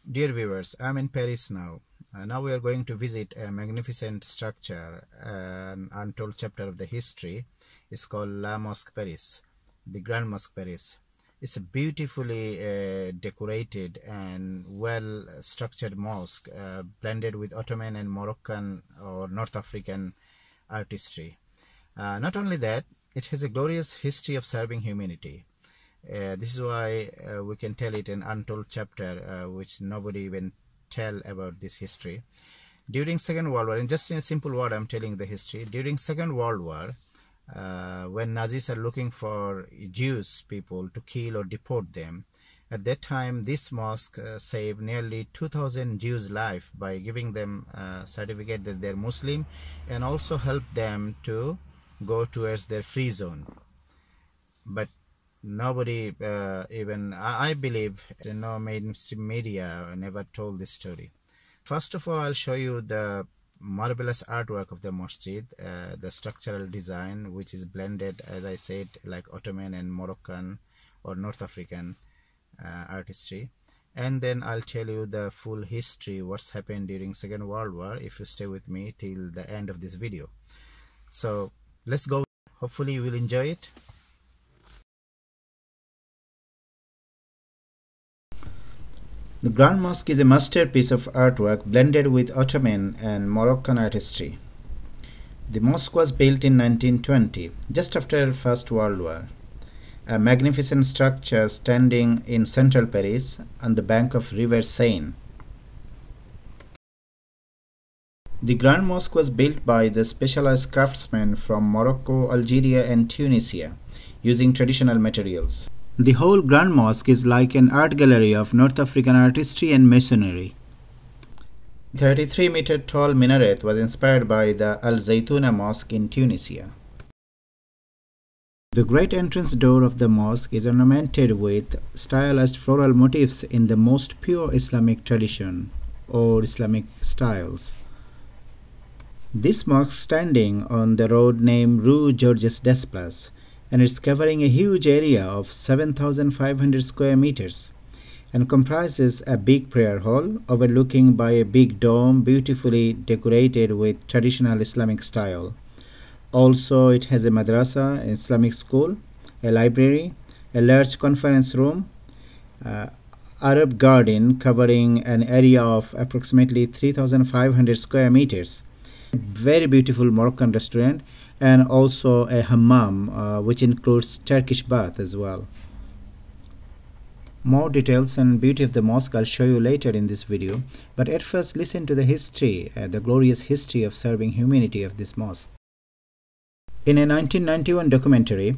Dear viewers, I'm in Paris now. Now we are going to visit a magnificent structure, an untold chapter of the history. It's called La Mosque Paris, the Grand Mosque Paris. It's a beautifully decorated and well-structured mosque, blended with Ottoman and Moroccan or North African artistry. Not only that, it has a glorious history of serving humanity. This is why we can tell it an untold chapter which nobody even tell about this history. During Second World War, and just in a simple word I'm telling the history, during Second World War, when Nazis are looking for Jews people to kill or deport them, at that time this mosque saved nearly 2,000 Jews' life by giving them a certificate that they're Muslim, and also helped them to go towards their free zone. But nobody even I believe no mainstream media never told this story. First of all, I'll show you the marvelous artwork of the masjid, the structural design, which is blended, as I said, like Ottoman and Moroccan or North African artistry. And then I'll tell you the full history, what's happened during Second World War, if you stay with me till the end of this video. So let's go. Hopefully you will enjoy it. The Grand Mosque is a masterpiece of artwork blended with Ottoman and Moroccan artistry. The mosque was built in 1920, just after First World War. A magnificent structure standing in central Paris on the bank of River Seine. The Grand Mosque was built by the specialized craftsmen from Morocco, Algeria and Tunisia, using traditional materials. The whole Grand Mosque is like an art gallery of North African artistry and masonry. The 33-meter tall minaret was inspired by the Al Zaytuna Mosque in Tunisia. The great entrance door of the mosque is ornamented with stylized floral motifs in the most pure Islamic tradition or Islamic styles. This mosque standing on the road named Rue Georges Desplas, and it's covering a huge area of 7,500 square meters and comprises a big prayer hall overlooking by a big dome beautifully decorated with traditional Islamic style. Also, it has a madrasa, an Islamic school, a library, a large conference room, Arab garden covering an area of approximately 3,500 square meters, a very beautiful Moroccan restaurant, and also a hammam which includes Turkish bath as well. More details and beauty of the mosque I'll show you later in this video, but at first listen to the history, the glorious history of serving humanity of this mosque. In a 1991 documentary,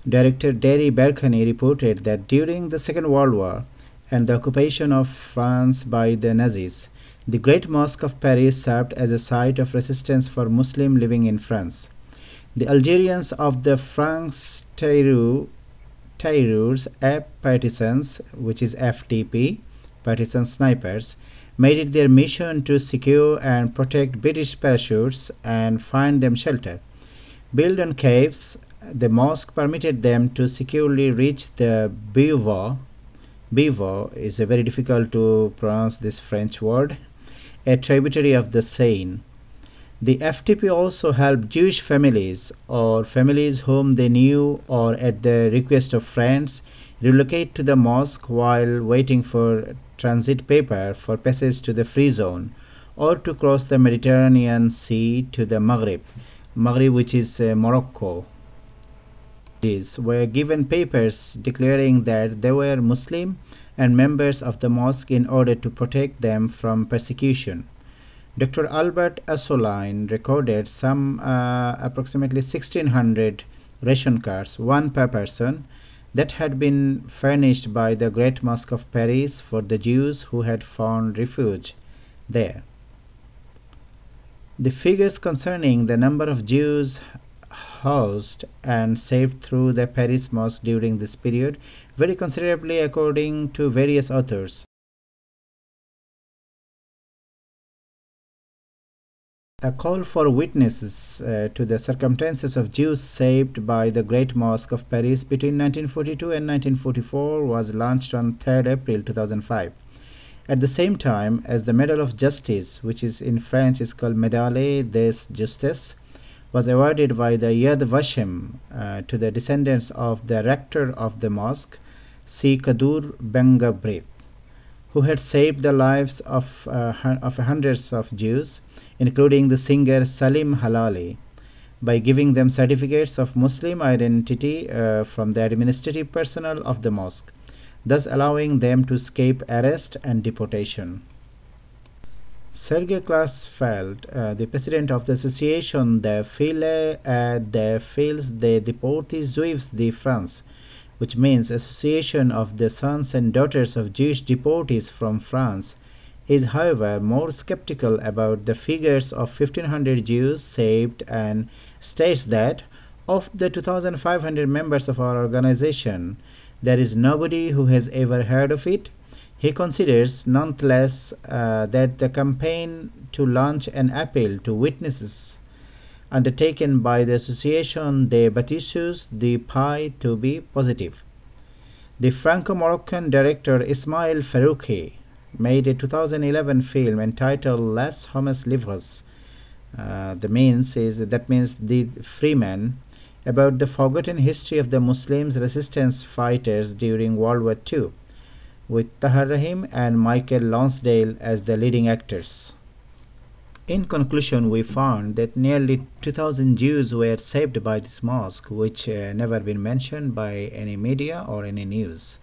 director Derry Berkane reported that during the Second World War and the occupation of France by the Nazis, the Great Mosque of Paris served as a site of resistance for Muslims living in France. The Algerians of the Francs Tireurs partisans, which is FTP, partisan snipers, made it their mission to secure and protect British parachutes and find them shelter. Built on caves, the mosque permitted them to securely reach the Bivouac. Bivouac is a very difficult to pronounce this French word, a tributary of the Seine. The FTP also helped Jewish families or families whom they knew or at the request of friends relocate to the mosque while waiting for transit paper for passage to the free zone or to cross the Mediterranean Sea to the Maghreb, which is Morocco. These were given papers declaring that they were Muslim and members of the mosque in order to protect them from persecution. Dr. Albert Assoline recorded some approximately 1,600 ration cards, one per person, that had been furnished by the Great Mosque of Paris for the Jews who had found refuge there. The figures concerning the number of Jews housed and saved through the Paris Mosque during this period vary considerably according to various authors. A call for witnesses to the circumstances of Jews saved by the Great Mosque of Paris between 1942 and 1944 was launched on 3rd April 2005. At the same time as the Medal of Justice, which is in French is called Médaille des Justice, was awarded by the Yad Vashem to the descendants of the rector of the mosque, Si Kadur Bengabrit, who had saved the lives of hundreds of Jews, including the singer Salim Halali, by giving them certificates of Muslim identity from the administrative personnel of the mosque, thus allowing them to escape arrest and deportation. Sergei Klarsfeld, the president of the association des Filles des Fils des Déportés Juifs de France, which means Association of the Sons and Daughters of Jewish Deportees from France, is however more skeptical about the figures of 1500 Jews saved and states that of the 2500 members of our organization, there is nobody who has ever heard of it. He considers nonetheless that the campaign to launch an appeal to witnesses undertaken by the Association des Bâtisseurs de Paix to be positive. The Franco-Moroccan director Ismail Farouki made a 2011 film entitled Les Hommes Libres, that means the free man, about the forgotten history of the Muslims resistance fighters during World War II, with Tahar Rahim and Michael Lonsdale as the leading actors. In conclusion, we found that nearly 2,000 Jews were saved by this mosque, which never been mentioned by any media or any news.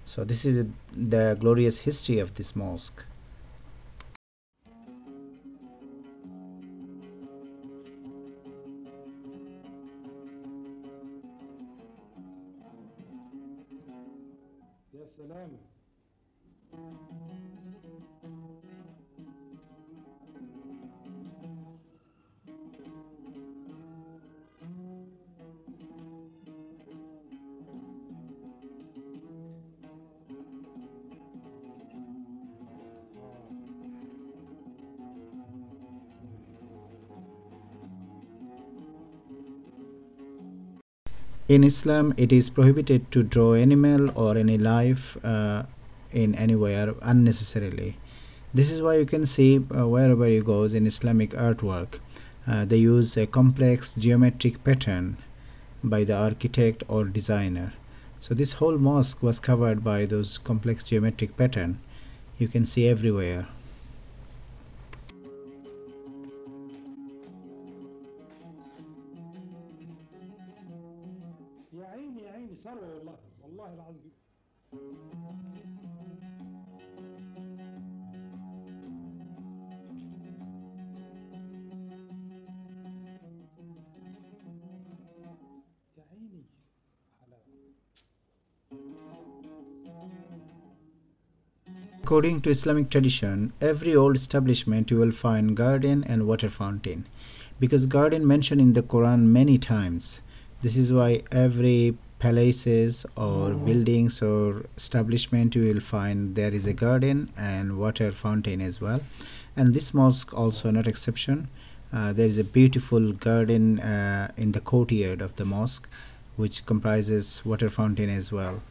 So this is the glorious history of this mosque. In Islam, it is prohibited to draw animal or any life in anywhere unnecessarily. This is why you can see wherever you go in Islamic artwork, they use a complex geometric pattern by the architect or designer. So this whole mosque was covered by those complex geometric pattern. You can see everywhere. According to Islamic tradition, every old establishment you will find garden and water fountain, because garden mentioned in the Quran many times. This is why every palaces or buildings or establishment you will find there is a garden and water fountain as well. And this mosque also not exception. There is a beautiful garden in the courtyard of the mosque, which comprises water fountain as well.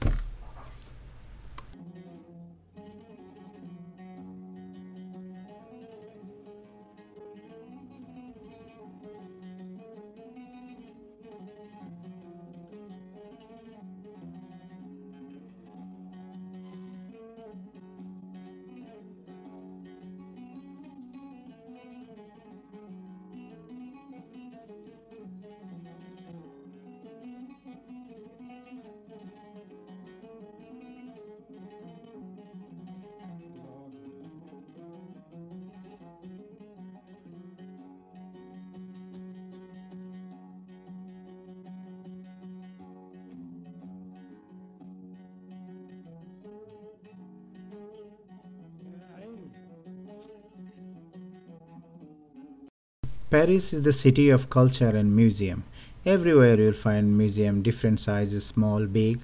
Paris is the city of culture and museum. Everywhere you'll find museum, different sizes, small, big.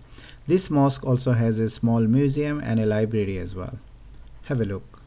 This mosque also has a small museum and a library as well. Have a look.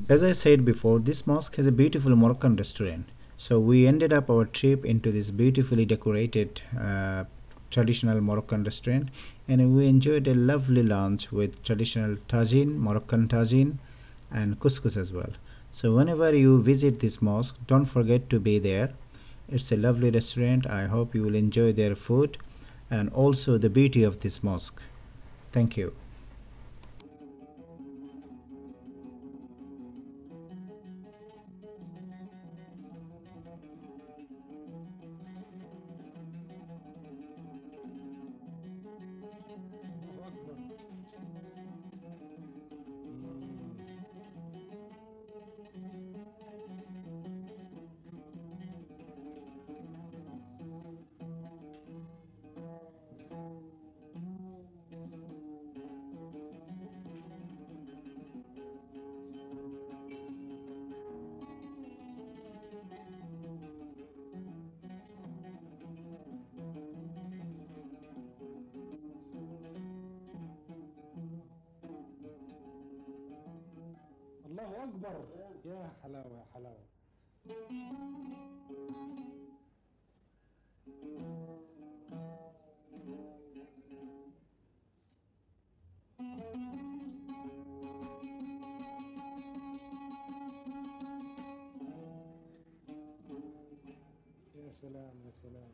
As I said before, this mosque has a beautiful Moroccan restaurant. So we ended up our trip into this beautifully decorated traditional Moroccan restaurant, and we enjoyed a lovely lunch with traditional tagine, Moroccan tagine, and couscous as well. So whenever you visit this mosque, don't forget to be there. It's a lovely restaurant. I hope you will enjoy their food and also the beauty of this mosque. Thank you. الله أكبر. يا حلاوة يا حلاوة. يا سلام يا سلام.